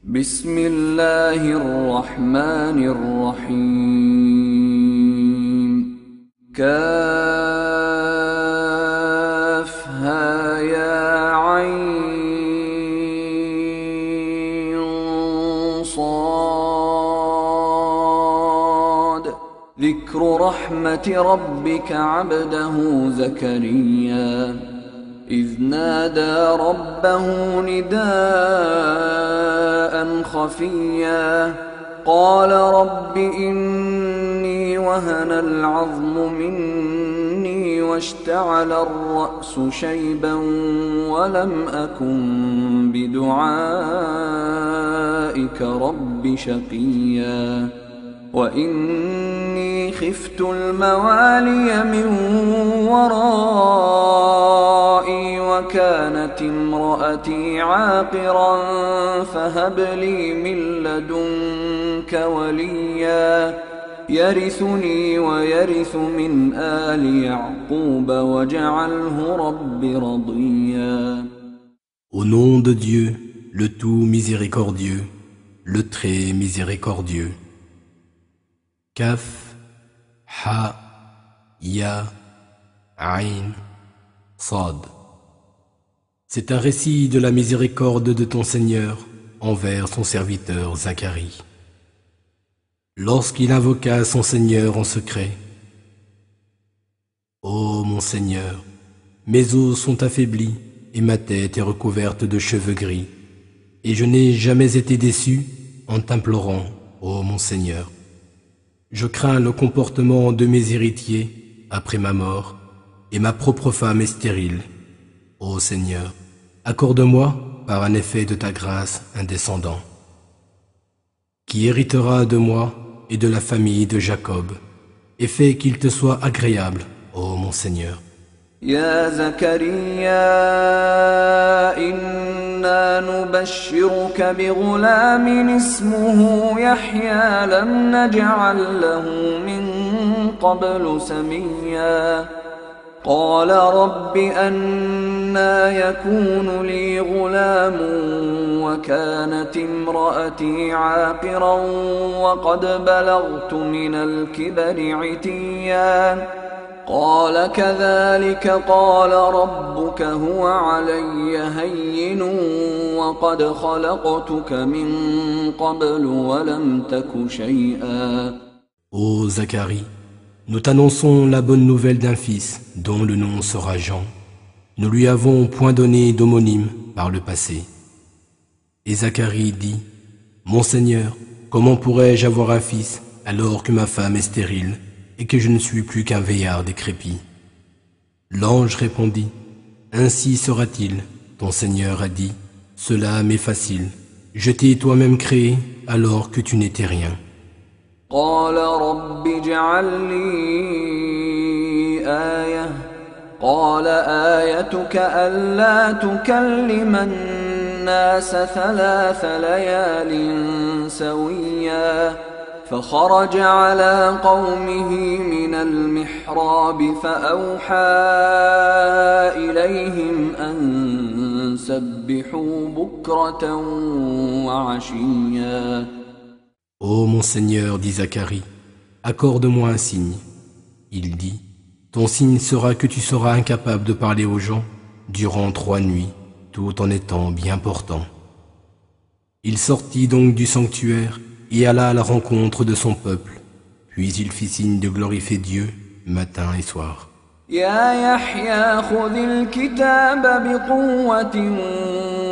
بسم الله الرحمن الرحيم كافها يا عين صاد ذكر رحمة ربك عبده زكريا إذ نادى ربه نداء خفيا قال رب إني وهن العظم مني واشتعل الرأس شيبا ولم أكن بدعائك رب شقيا وإني خفت الموالي من ورائي وكانت امرأتي عاقرا فهب لي من لدنك وليا يرثني ويرث من آل يعقوب واجعله رب رضيا. Au nom de Dieu, le tout miséricordieux, le très miséricordieux. Kaf, Ha, Ya, Ain, Sad. C'est un récit de la miséricorde de ton Seigneur envers son serviteur Zacharie. Lorsqu'il invoqua son Seigneur en secret, « Ô mon Seigneur, mes os sont affaiblis et ma tête est recouverte de cheveux gris, et je n'ai jamais été déçu en t'implorant, ô mon Seigneur. Je crains le comportement de mes héritiers après ma mort, et ma propre femme est stérile. Ô Seigneur, accorde-moi, par un effet de ta grâce, un descendant, qui héritera de moi et de la famille de Jacob, et fais qu'il te soit agréable, ô mon Seigneur. يا زكريا إنا نبشرك بغلام اسمه يحيى لم نجعل له من قبل سميا قال رب أنى يكون لي غلام وكانت امرأتي عاقرا وقد بلغت من الكبر عتيا قال كذلك قال ربك هو علي هين وقد خلقتك من قبل ولم تك شيئا. Ô Zacharie, nous t'annonçons la bonne nouvelle d'un fils dont le nom sera Jean. Nous lui avons point donné d'homonyme par le passé. Et Zacharie dit, Mon Seigneur, comment pourrais-je avoir un fils alors que ma femme est stérile et que je ne suis plus qu'un vieillard décrépit? L'ange répondit, Ainsi sera-t-il, ton Seigneur a dit, cela m'est facile, je t'ai toi-même créé alors que tu n'étais rien. قال رب اجعل لي آية قال آيتك ألا تكلم الناس 3 ليال سويا فخرج على قومه من المحراب فأوحى إليهم أن سبحوا بكرة وعشيا. Ô mon Seigneur, dit Zacharie, accorde-moi un signe. Il dit, ton signe sera que tu seras incapable de parler aux gens durant 3 nuits, tout en étant bien portant. Il sortit donc du sanctuaire et alla à la rencontre de son peuple, puis il fit signe de glorifier Dieu matin et soir. يا يحيى خذ الكتاب بقوة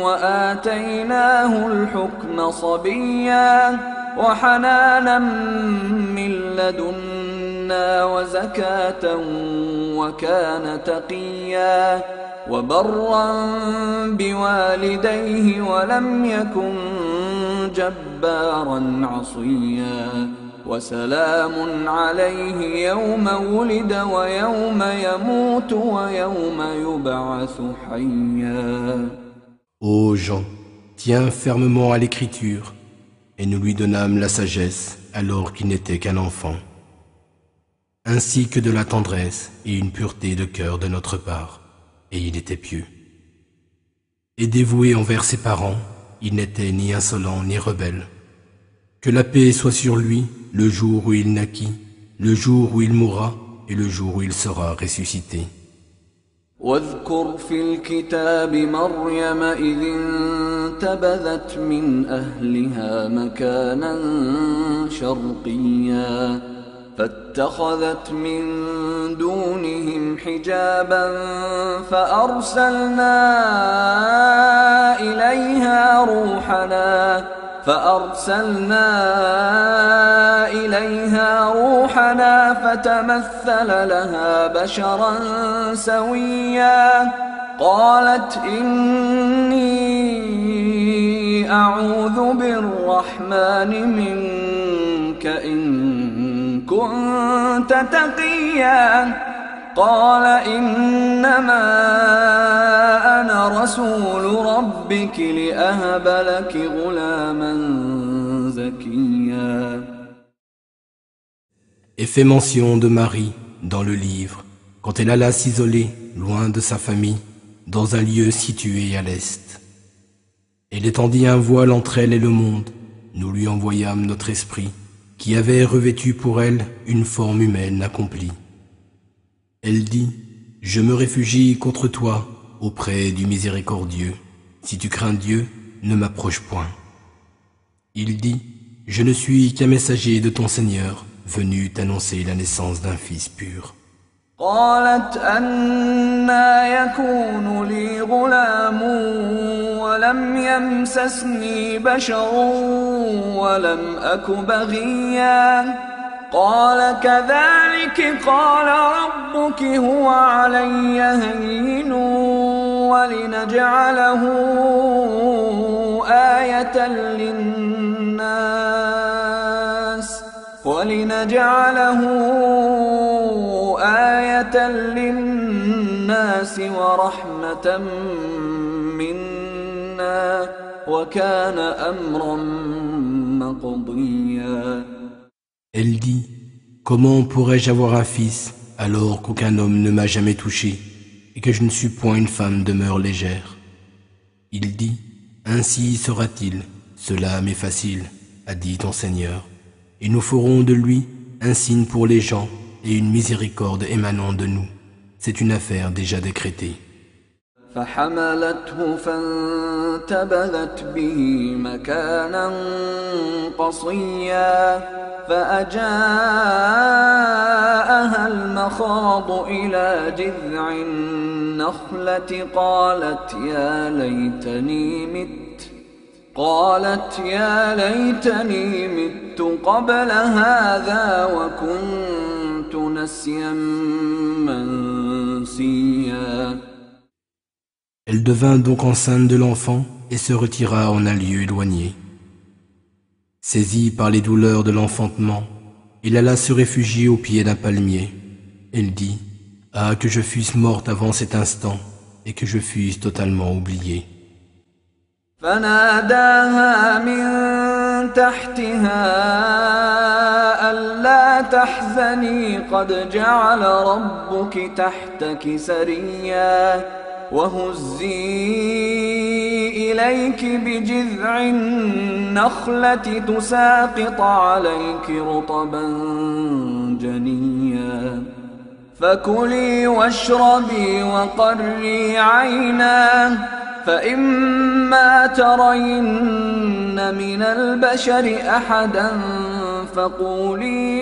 وآتيناه الحكم صبيا وحنانا من لدنا وزكاة وكان تقيا وبرا بوالديه ولم يكن جبارا عصيا وسلام عليه يوم ولد ويوم يموت ويوم يبعث حيا. Ô Jean, tiens fermement à l'écriture, et nous lui donnâmes la sagesse alors qu'il n'était qu'un enfant, ainsi que de la tendresse et une pureté de cœur de notre part, et il était pieux. Et dévoué envers ses parents, il n'était ni insolent ni rebelle. Que la paix soit sur lui le jour où il naquit, le jour où il mourra et le jour où il sera ressuscité. واذكر في الكتاب مريم إذ انتبذت من أهلها مكانا شرقيا فاتخذت من دونهم حجابا فأرسلنا إليها روحنا فتمثل لها بشرا سويا قالت إني أعوذ بالرحمن منك إن كنت تقيا قال إنما أنا رسول ربك لأهب لك غلاما زكيا. Et fait mention de Marie dans le livre, quand elle alla s'isoler, loin de sa famille, dans un lieu situé à l'est. Elle étendit un voile entre elle et le monde. Nous lui envoyâmes notre esprit, qui avait revêtu pour elle une forme humaine accomplie. Elle dit, je me réfugie contre toi, auprès du miséricordieux. Si tu crains Dieu, ne m'approche point. Il dit, je ne suis qu'un messager de ton Seigneur, venu t'annoncer la naissance d'un fils pur. قالت أنى يكون لي غلام ولم يمسسني بشر ولم أك بغيا قال كذلك قال ربك هو علي هين ولنجعله آية للناس ورحمة منا وكان أمرا مقضيا. Elle dit, comment pourrais-je avoir un fils alors qu'aucun homme ne m'a jamais touché et que je ne suis point une femme de mœurs légères? Il dit, ainsi sera-t-il, cela m'est facile, a dit ton Seigneur, et nous ferons de lui un signe pour les gens et une miséricorde émanant de nous. C'est une affaire déjà décrétée. فحملته فانتبذت به مكانا قصيا فأجاءها المخاض إلى جذع النخلة قالت يا ليتني مت قبل هذا وكنت نسيا منسيا. Elle devint donc enceinte de l'enfant et se retira en un lieu éloigné. Saisie par les douleurs de l'enfantement, il alla se réfugier au pied d'un palmier. Elle dit, « Ah, que je fusse morte avant cet instant et que je fusse totalement oubliée. » فناداها من تحتها ألا تحزني قد جعل ربك تحتك سريا وهزي إليك بجذع النخلة تساقط عليك رطبا جنيا فكلي واشربي وقري عينا فإما ترين من البشر أحدا فقولي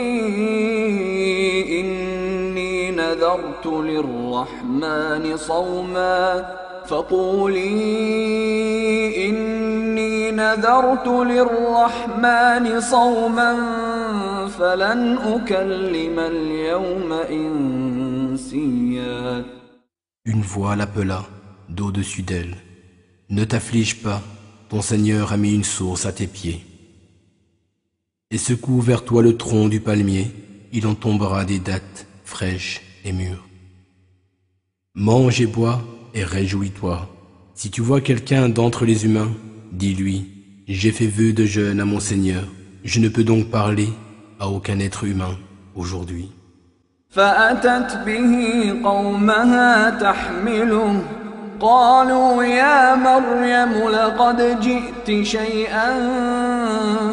إني نذرت للرحمن صوما فلن أكلم اليوم إنسيا. Une voix l'appela d'au-dessus d'elle. Ne t'afflige pas, ton Seigneur a mis une source à tes pieds. Et secoue vers toi le tronc du palmier, il en tombera des dattes fraîches et mûres. Mange et bois et réjouis-toi. Si tu vois quelqu'un d'entre les humains, dis-lui, j'ai fait vœu de jeûne à mon Seigneur, je ne peux donc parler à aucun être humain aujourd'hui. فأتت به قومها تحمله قالوا يا مريم لقد جئت شيئا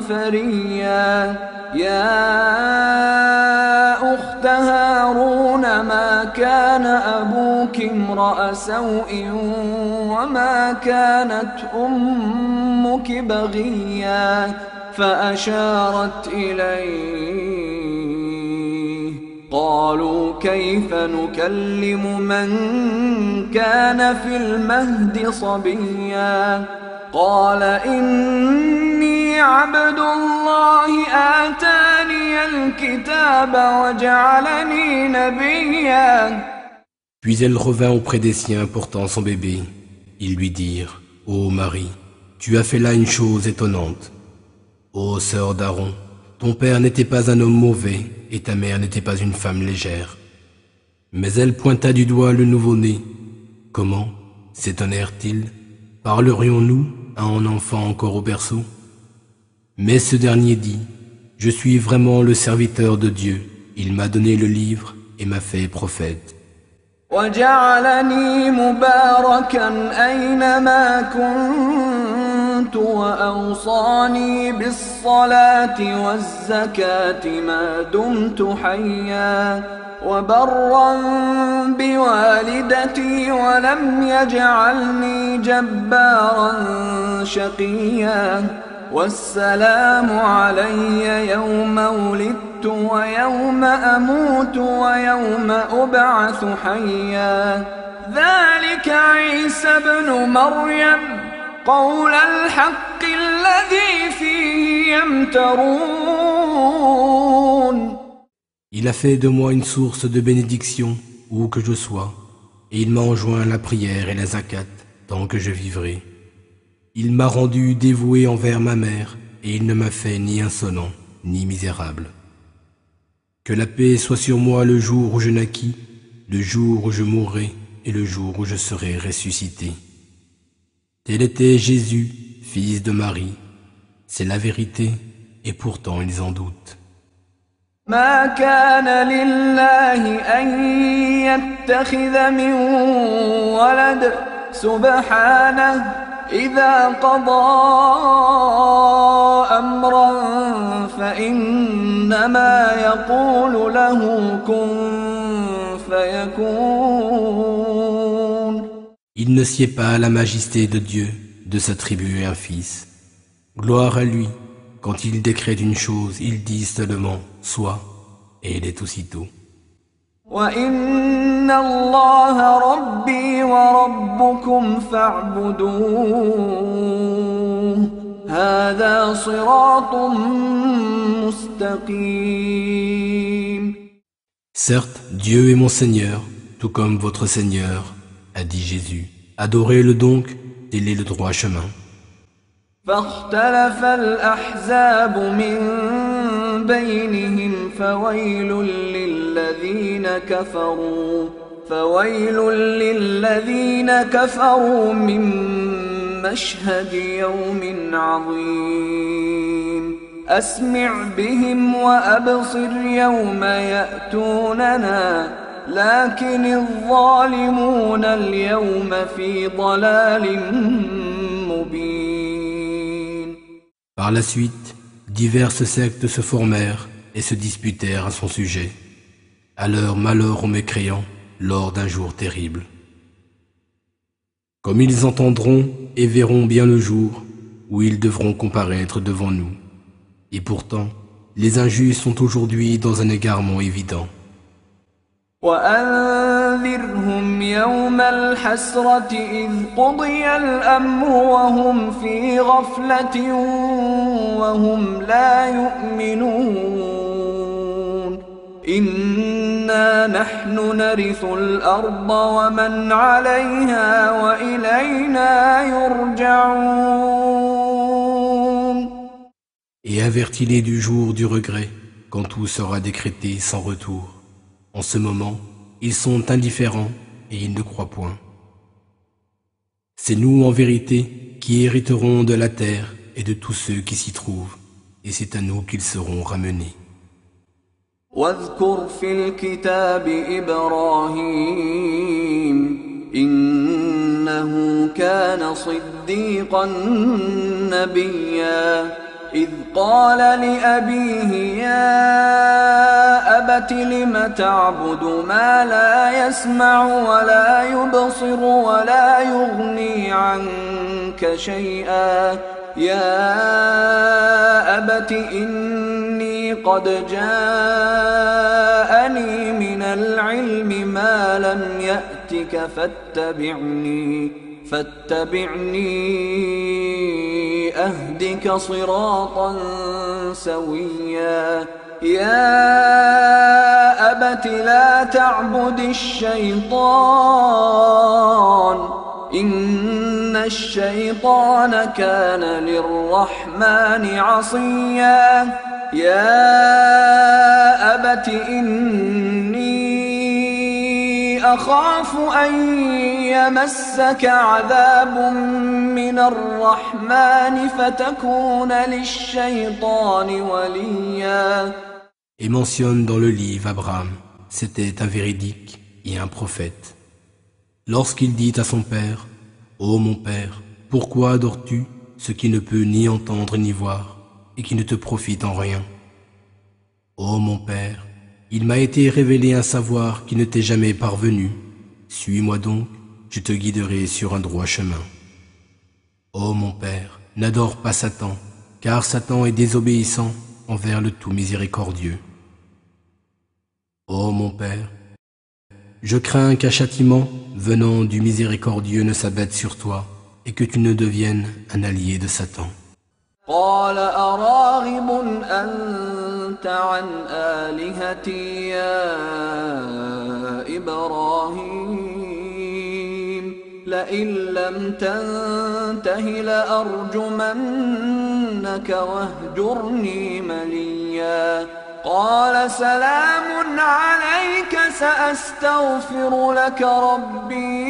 فريا يا أخت هارون ما كان أبوك امرأ سوء وما كانت أمك بغيا فأشارت إليه قالوا كيف نكلم من كان في المهد صبيا قال إني عبد الله آتاني الكتاب وجعلني نبيا. Puis elle revint auprès des siens portant son bébé. Ils lui dirent, ô Marie, tu as fait là une chose étonnante. Ô sœur d'Aaron, ton père n'était pas un homme mauvais et ta mère n'était pas une femme légère. Mais elle pointa du doigt le nouveau-né. Comment, s'étonnèrent-ils, parlerions-nous à un enfant encore au berceau? Mais ce dernier dit, je suis vraiment le serviteur de Dieu. Il m'a donné le livre et m'a fait prophète. وجعلني مباركا أينما كنت وأوصاني بالصلاة والزكاة ما دمت حيا وبرا بوالدتي ولم يجعلني جبارا شقيا والسلام علي يوم ولدت ويوم أموت ويوم أبعث حيا ذلك عيسى ابن مريم قول الحق الذي فيه يمترون. Il a fait de moi une source de bénédiction où que je sois, et il m'a enjoint la prière et la zakat tant que je vivrai. Il m'a rendu dévoué envers ma mère, et il ne m'a fait ni insolent, ni misérable. Que la paix soit sur moi le jour où je naquis, le jour où je mourrai, et le jour où je serai ressuscité. Tel était Jésus, fils de Marie. C'est la vérité, et pourtant ils en doutent. ما كان لله أن يتخذ من ولد سبحانه إذا قضى أمرا فإنما يقول له كن فيكون. Il ne sied pas à la majesté de Dieu de s'attribuer un fils. Gloire à lui, quand il décrète une chose, il dit seulement « soit » et elle est aussitôt. وَإِنَّ اللَّهَ رَبِّي وَرَبُّكُمْ فَاعْبُدُوهُ هَذَا صِرَاطٌ مُسْتَقِيمٌ. Certes, Dieu est mon Seigneur, tout comme votre Seigneur, a dit Jésus. Adorez-le donc, tel est le droit chemin. فاختلف الأحزاب من بينهم فويل للذين كفروا من مشهد يوم عظيم أسمع بهم وأبصر يوم يأتوننا لكن الظالمون اليوم في ضلال مبين. Par la suite, diverses sectes se formèrent et se disputèrent à son sujet. À leur malheur aux mécréants, lors d'un jour terrible. Comme ils entendront et verront bien le jour où ils devront comparaître devant nous. Et pourtant, les injustes sont aujourd'hui dans un égarement évident. وأنذرهم يوم الحسرة إذ قضي الأمر وهم في غفلة وهم لا يؤمنون إنا نحن نرث الأرض ومن عليها وإلينا يرجعون. Et avertis-les du jour du regret, quand tout sera décrété sans retour. En ce moment, ils sont indifférents et ils ne croient point. C'est nous, en vérité, qui hériterons de la terre et de tous ceux qui s'y trouvent, et c'est à nous qu'ils seront ramenés. واذكر في الكتاب إبراهيم إنه كان صديقا نبيا إذ قال لأبيه يا أبت لم تعبد ما لا يسمع ولا يبصر ولا يغني عنك شيئا يا أبت إني قد جاءني من العلم ما لم يأتك فاتبعني أهدك صراطا سويا يا أبت لا تعبد الشيطان إن الشيطان كان للرحمن عصيا يا أبت إني أخاف أن يمسك عذاب من الرحمن فتكون للشيطان وليا. Et mentionne dans le livre Abraham, c'était un véridique et un prophète. Lorsqu'il dit à son père, « Ô mon père, pourquoi adores-tu ce qui ne peut ni entendre ni voir et qui ne te profite en rien? Ô mon père, il m'a été révélé un savoir qui ne t'est jamais parvenu. Suis-moi donc, je te guiderai sur un droit chemin. Ô mon père, n'adore pas Satan, car Satan est désobéissant envers le tout miséricordieux. Ô mon père, je crains qu'un châtiment venant du miséricordieux ne s'abatte sur toi et que tu ne deviennes un allié de Satan. قال أراغب أنت عن آلهتي يا إبراهيم لئن لم تنته لأرجمنك واهجرني مليا قال سلام عليك سأستغفر لك ربي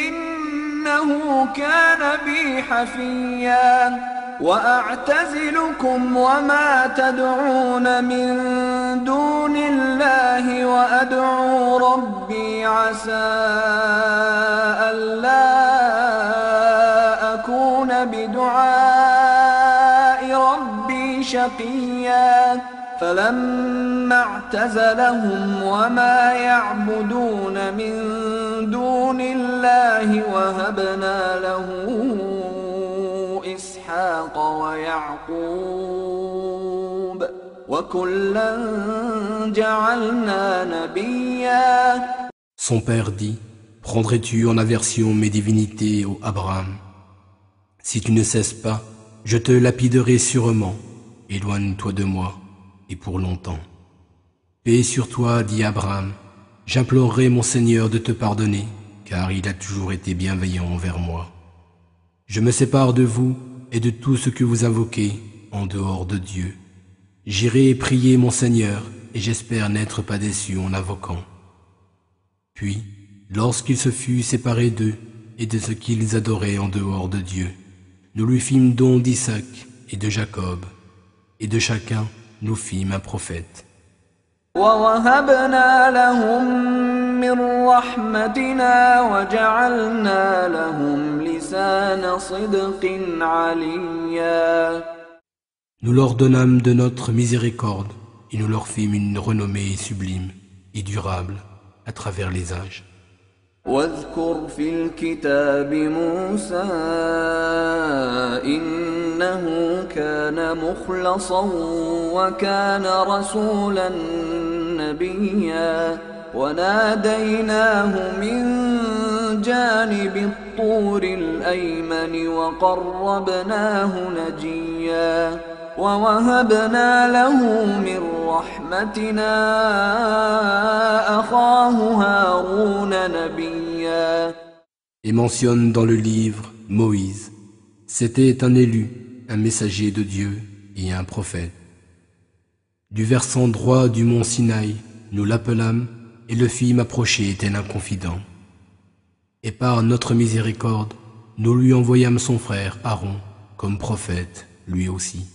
إنه كان بي حفيا وأعتزلكم وما تدعون من دون الله وأدعو ربي عسى ألا أكون بدعاء ربي شقيا فلما اعتزلهم وما يعبدون من دون الله وهبنا له إسحاق ويعقوب وكلا جعلنا نبيا. Son père dit, prendrais-tu en aversion mes divinités, ô Abraham? Si tu ne cesses pas, je te lapiderai sûrement. Éloigne-toi de moi, et pour longtemps. Paix sur toi, dit Abraham, j'implorerai mon Seigneur de te pardonner, car il a toujours été bienveillant envers moi. Je me sépare de vous et de tout ce que vous invoquez en dehors de Dieu. J'irai prier mon Seigneur, et j'espère n'être pas déçu en invoquant. Puis, lorsqu'il se fut séparé d'eux et de ce qu'ils adoraient en dehors de Dieu, nous lui fîmes don d'Isaac et de Jacob, et de chacun nous fîmes un prophète. ووهبنا لهم من رحمتنا وجعلنا لهم لسان صدق عليا. Nous leur donnâmes de notre miséricorde et nous leur fîmes une renommée sublime et durable à travers les âges. واذكر في الكتاب موسى إنه كان مخلصا وكان رسولا نبيا وناديناه من جانب الطور الأيمن وقربناه نجيا ووهبنا له من رحمتنا أخاه هارون نبيا. Et mentionne dans le livre Moïse. C'était un élu, un messager de Dieu et un prophète. Du versant droit du mont Sinaï, nous l'appelâmes et le fîmes approcher tel un confident. Et par notre miséricorde, nous lui envoyâmes son frère Aaron comme prophète, lui aussi.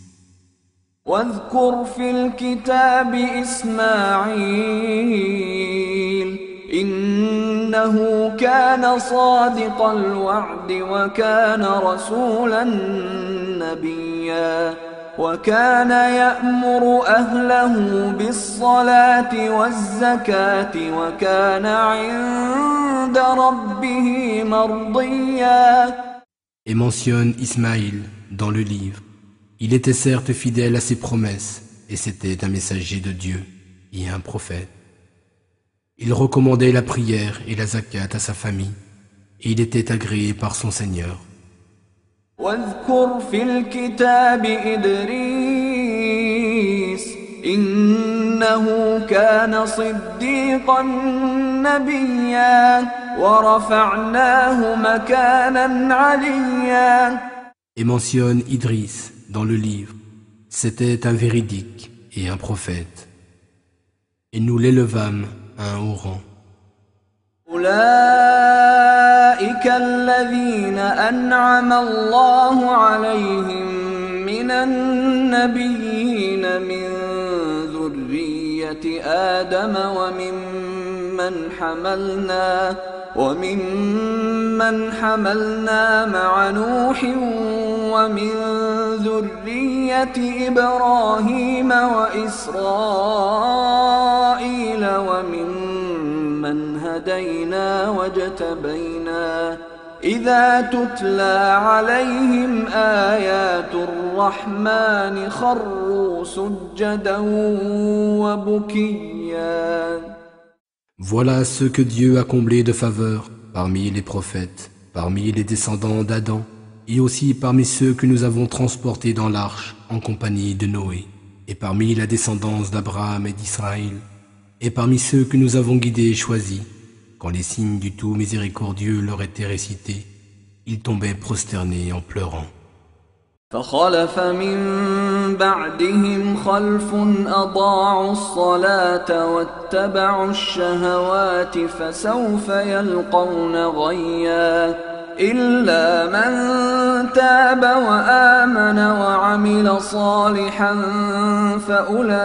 واذكر في الكتاب إسماعيل إنه كان صادق الوعد وكان رسولا نبيا وكان يأمر أهله بالصلاة والزكاة وكان عند ربه مرضيا. Et mentionne Ismaïl dans le livre. Il était certes fidèle à ses promesses et c'était un messager de Dieu et un prophète. Il recommandait la prière et la zakat à sa famille et il était agréé par son Seigneur. واذكر في الكتاب إدريس إنه كان صديقا نبيا ورفعناه مكانا عليا. Et mentionne Idriss dans le livre. C'était un véridique et un prophète. Et nous l'élevâmes à un haut rang. أولئك الذين أنعم الله عليهم من النبيين من ذرية آدم وممن حملنا مع نوح ومن ذرية إبراهيم وإسرائيل وممن هدينا واجتبينا إذا تتلى عليهم آيات الرحمن خروا سجدا وبكيا. Voilà ceux que Dieu a comblés de faveur parmi les prophètes, parmi les descendants d'Adam, et aussi parmi ceux que nous avons transportés dans l'arche en compagnie de Noé, et parmi la descendance d'Abraham et d'Israël, et parmi ceux que nous avons guidés et choisis. Quand les signes du tout miséricordieux leur étaient récités, ils tombaient prosternés en pleurant. فخلف من بعدهم خلف أضاعوا الصلاة واتبعوا الشهوات فسوف يلقون غيا إلا من تاب وآمن وعمل صالحا فأولئك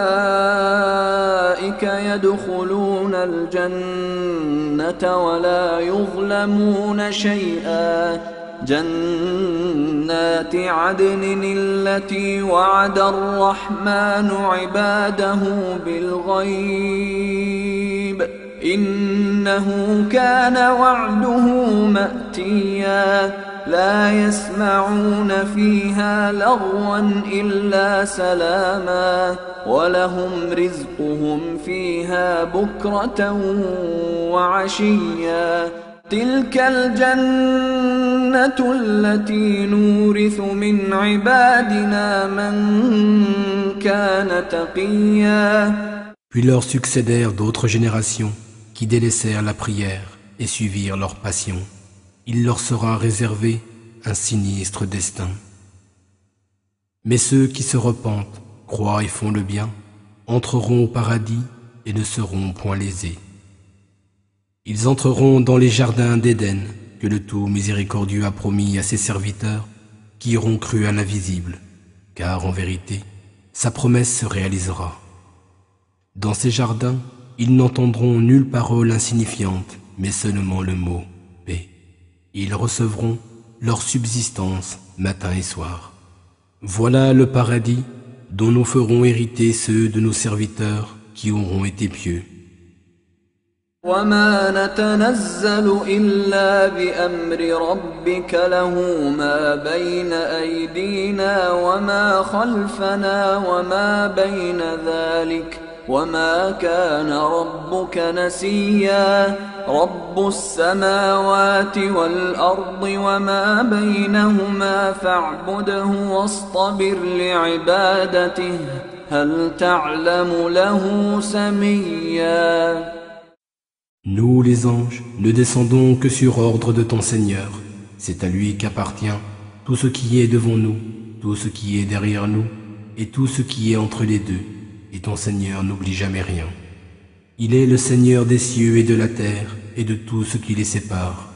يدخلون الجنة ولا يظلمون شيئا جنات عدن التي وعد الرحمن عباده بالغيب إنه كان وعده مأتيا لا يسمعون فيها لغوا إلا سلاما ولهم رزقهم فيها بكرة وعشيا تلك الجنة التي نورث من عبادنا من كان تقيا. Puis leur succédèrent d'autres générations qui délaissèrent la prière et suivirent leur passion. Il leur sera réservé un sinistre destin. Mais ceux qui se repentent, croient et font le bien, entreront au paradis et ne seront point lésés. Ils entreront dans les jardins d'Éden que le tout miséricordieux a promis à ses serviteurs qui auront cru à l'invisible, car en vérité, sa promesse se réalisera. Dans ces jardins, ils n'entendront nulle parole insignifiante, mais seulement le mot « paix ». Ils recevront leur subsistance matin et soir. Voilà le paradis dont nous ferons hériter ceux de nos serviteurs qui auront été pieux. وما نتنزل إلا بأمر ربك له ما بين أيدينا وما خلفنا وما بين ذلك وما كان ربك نسيا رب السماوات والأرض وما بينهما فاعبده واصطبر لعبادته هل تعلم له سميا. Nous, les anges, ne descendons que sur ordre de ton Seigneur. C'est à lui qu'appartient tout ce qui est devant nous, tout ce qui est derrière nous, et tout ce qui est entre les deux. Et ton Seigneur n'oublie jamais rien. Il est le Seigneur des cieux et de la terre, et de tout ce qui les sépare.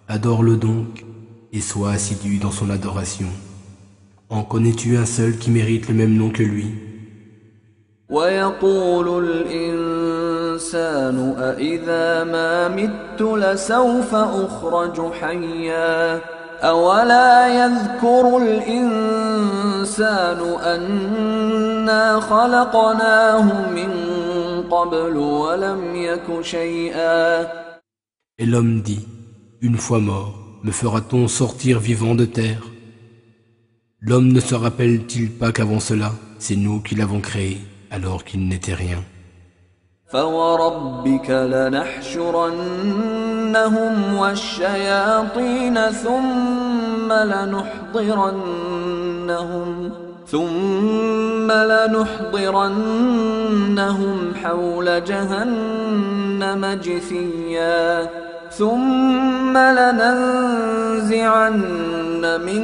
Adore-le donc, et sois assidu dans son adoration. En connais-tu un seul qui mérite le même nom que lui? الإنسان أإذا ما مت لسوف أخرج حيا أولا يذكر الإنسان أنا خلقناه من قبل ولم يك شيئا. Et l'homme dit, une fois mort, me fera-t-on sortir vivant de terre? L'homme ne se rappelle-t-il pas qu'avant cela, c'est nous qui l'avons créé, alors qu'il n'était rien? فوربك لنحشرنهم والشياطين ثم لنحضرنهم حول جهنم جثيا ثم لننزعن من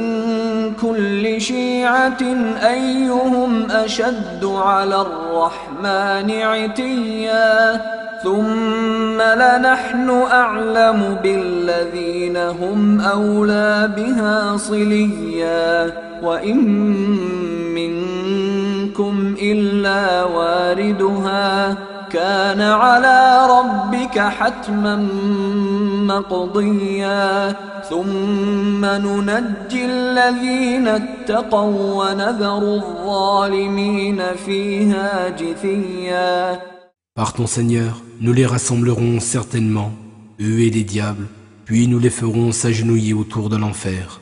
كل شيعة أيهم أشد على الرحمن عتيا ثم لنحن أعلم بالذين هم أولى بها صليا وإن منكم إلا واردها كان على ربك حتما مقضيا ثم ننجي الذين اتقوا ونذر الظالمين فيها جثيا. Par ton Seigneur, nous les rassemblerons certainement, eux et les diables, puis nous les ferons s'agenouiller autour de l'enfer.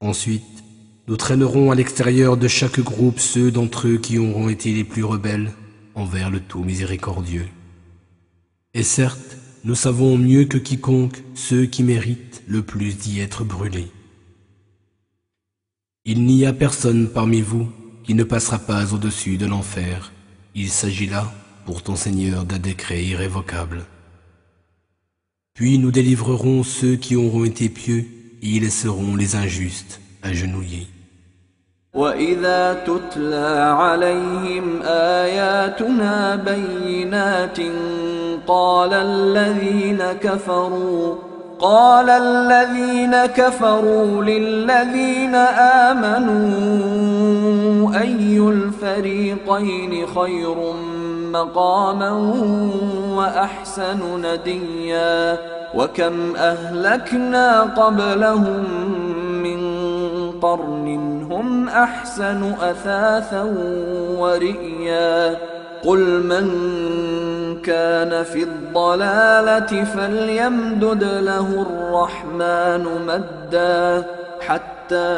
Ensuite, nous traînerons à l'extérieur de chaque groupe ceux d'entre eux qui auront été les plus rebelles envers le tout miséricordieux. Et certes, nous savons mieux que quiconque ceux qui méritent le plus d'y être brûlés. Il n'y a personne parmi vous qui ne passera pas au-dessus de l'enfer. Il s'agit là, pour ton Seigneur, d'un décret irrévocable. Puis nous délivrerons ceux qui auront été pieux et y laisserons les injustes agenouillés. وَإِذَا تُتْلَى عَلَيْهِمْ آيَاتُنَا بَيِّنَاتٍ قَالَ الَّذِينَ كَفَرُوا لِلَّذِينَ آمَنُوا أَيُّ الْفَرِيقَيْنِ خَيْرٌ مَقَامًا وَأَحْسَنُ نَدِيًّا وَكَمْ أَهْلَكْنَا قَبْلَهُم مِّن قرن هم أحسن أثاثا ورئيا قل من كان في الضلالة فليمدد له الرحمن مدا حتى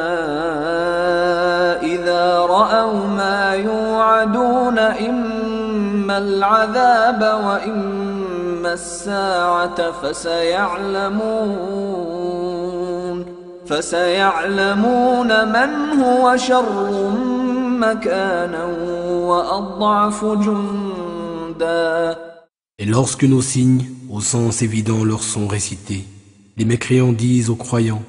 إذا رأوا ما يوعدون إما العذاب وإما الساعة فسيعلمون من هو شر مكانا وأضعف جندا. Et lorsque nos signes, au sens évident, leur sont récités, les mécréants disent aux croyants,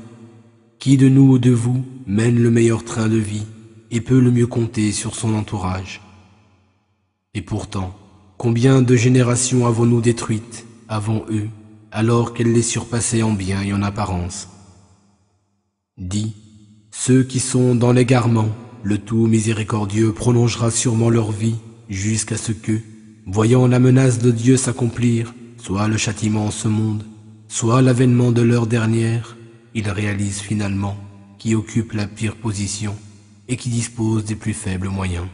qui de nous ou de vous mène le meilleur train de vie et peut le mieux compter sur son entourage? Et pourtant, combien de générations avons-nous détruites avant eux, alors qu'elles les surpassaient en bien et en apparence? Dis, ceux qui sont dans l'égarement, le tout miséricordieux prolongera sûrement leur vie jusqu'à ce que, voyant la menace de Dieu s'accomplir, soit le châtiment en ce monde, soit l'avènement de l'heure dernière, ils réalisent finalement qui occupe la pire position et qui dispose des plus faibles moyens.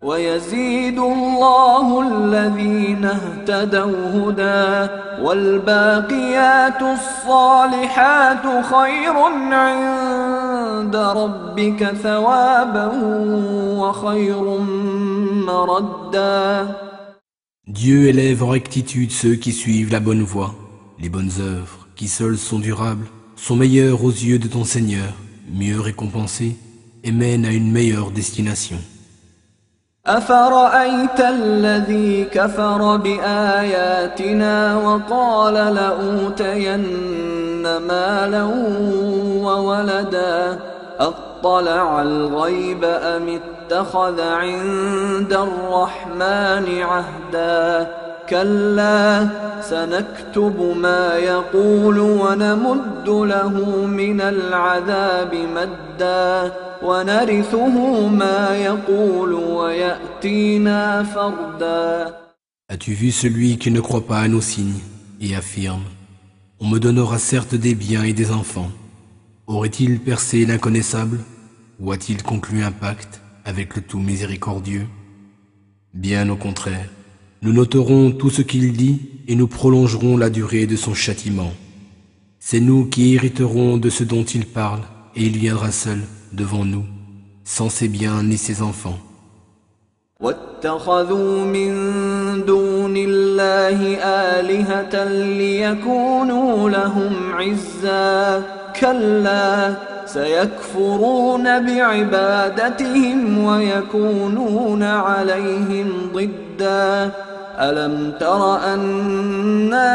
ويزيد الله الذين اهتدوا هدى والباقيات الصالحات خير عند ربك ثوابا وخير مردا. Dieu élève en rectitude ceux qui suivent la bonne voie. Les bonnes œuvres, qui seules sont durables, sont meilleures aux yeux de ton Seigneur, mieux récompensées et mènent à une meilleure destination. أفرأيت الذي كفر بآياتنا وقال لأوتين مالا وولدا أطلع الغيب أم اتخذ عند الرحمن عهدا كلا سنكتب ما يقول ونمد له من العذاب مدا ونرثه ما يقول ويأتينا فردا. As-tu vu celui qui ne croit pas à nos signes et affirme: on me donnera certes des biens et des enfants? Aurait-il percé l'inconnaissable, ou a-t-il conclu un pacte avec le tout miséricordieux? Bien au contraire, nous noterons tout ce qu'il dit et nous prolongerons la durée de son châtiment. C'est nous qui hériterons de ce dont il parle, et il viendra seul devant nous, sans ses biens ni ses enfants. واتخذوا من دون الله آلهة ليكونوا لهم عزا كلا سيكفرون بعبادتهم ويكونون عليهم ضدا ألم تر أنا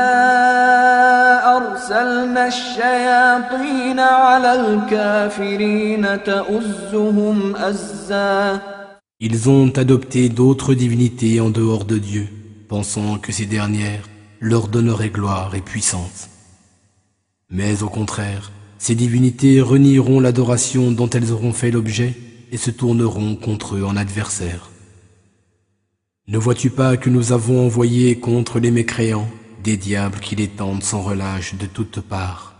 أرسلنا الشياطين على الكافرين تؤزهم أزا. Ils ont adopté d'autres divinités en dehors de Dieu, pensant que ces dernières leur donneraient gloire et puissance. Mais au contraire, ces divinités renieront l'adoration dont elles auront fait l'objet et se tourneront contre eux en adversaires. Ne vois-tu pas que nous avons envoyé contre les mécréants des diables qui les tentent sans relâche de toutes parts?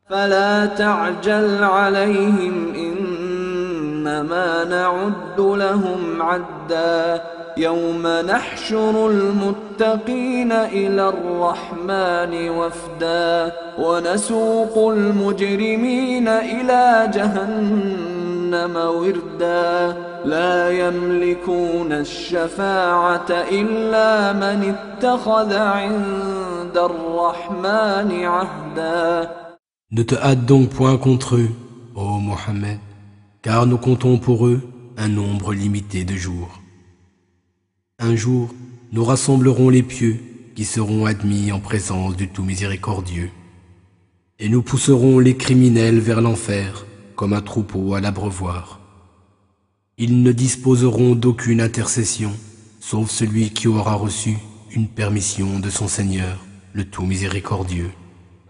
فلا تعجل عليهم إنما نعد لهم عدا يوم نحشر المتقين إلى الرحمن وفدا ونسوق المجرمين إلى جهنم وردا لا يملكون الشفاعة إلا من اتخذ عند الرحمن عهدا. Ne te hâte donc point contre eux, ô Mohammed, car nous comptons pour eux un nombre limité de jours. Un jour, nous rassemblerons les pieux qui seront admis en présence du tout miséricordieux, et nous pousserons les criminels vers l'enfer comme un troupeau à l'abreuvoir. Ils ne disposeront d'aucune intercession, sauf celui qui aura reçu une permission de son Seigneur, le tout miséricordieux.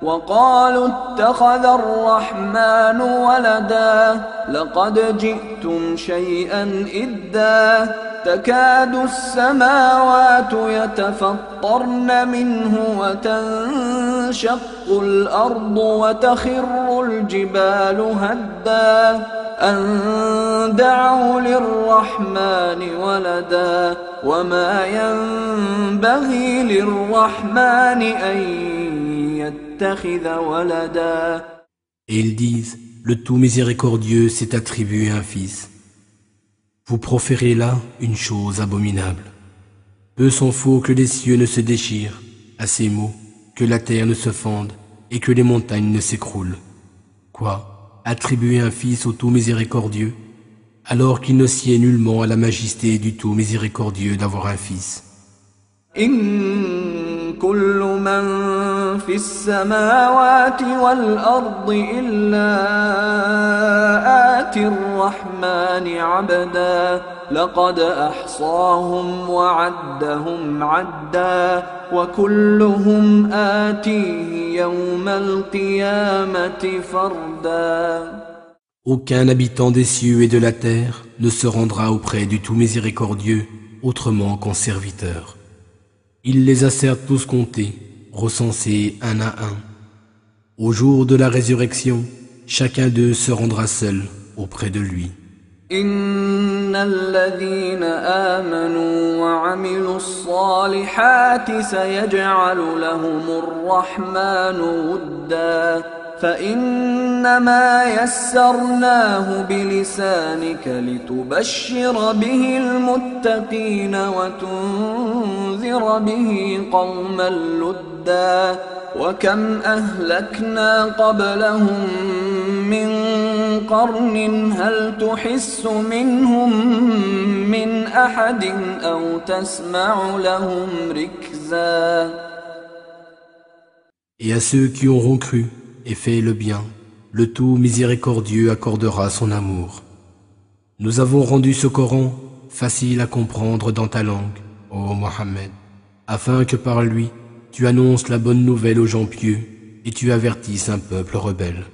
وقالوا اتخذ الرحمن ولدا لقد جئتم شيئا إدا تكاد السماوات يتفطرن منه وتنشق الأرض وتخر الجبال هدا أن دعوا للرحمن ولدا وما ينبغي للرحمن أن Et ils disent, le tout miséricordieux s'est attribué un fils. Vous proférez là une chose abominable. Peu s'en faut que les cieux ne se déchirent, à ces mots, que la terre ne se fende et que les montagnes ne s'écroulent. Quoi, attribuer un fils au tout miséricordieux, alors qu'il ne sied nullement à la majesté du tout miséricordieux d'avoir un fils. كل من في السماوات والأرض إلا آتي الرحمن عبدا لقد أحصاهم وعدهم عدا وكلهم آتيه يوم القيامة فردا. Aucun habitant des cieux et de la terre ne se rendra auprès du tout miséricordieux autrement qu'en serviteur. Il les a certes tous comptés, recensés un à un. Au jour de la résurrection, chacun d'eux se rendra seul auprès de lui. إن الذين آمنوا وعملوا الصالحات سيجعل لهم الرحمن ودا فإنما يسرناه بلسانك لتبشر به المتقين وتنذر به قوما لدا وكم أهلكنا قبلهم من قرن هل تحس منهم من أحد أو تسمع لهم ركزا. Et à ceux qui auront cru et fait le bien, le tout miséricordieux accordera son amour. Nous avons rendu ce Coran facile à comprendre dans ta langue, ô Mohammed, afin que par lui tu annonces la bonne nouvelle aux gens pieux et tu avertisses un peuple rebelle.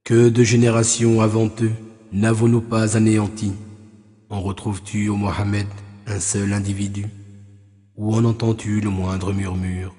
Que de générations avant eux n'avons-nous pas anéantis? En retrouves-tu, ô Mohammed, un seul individu? Où en entends-tu le moindre murmure?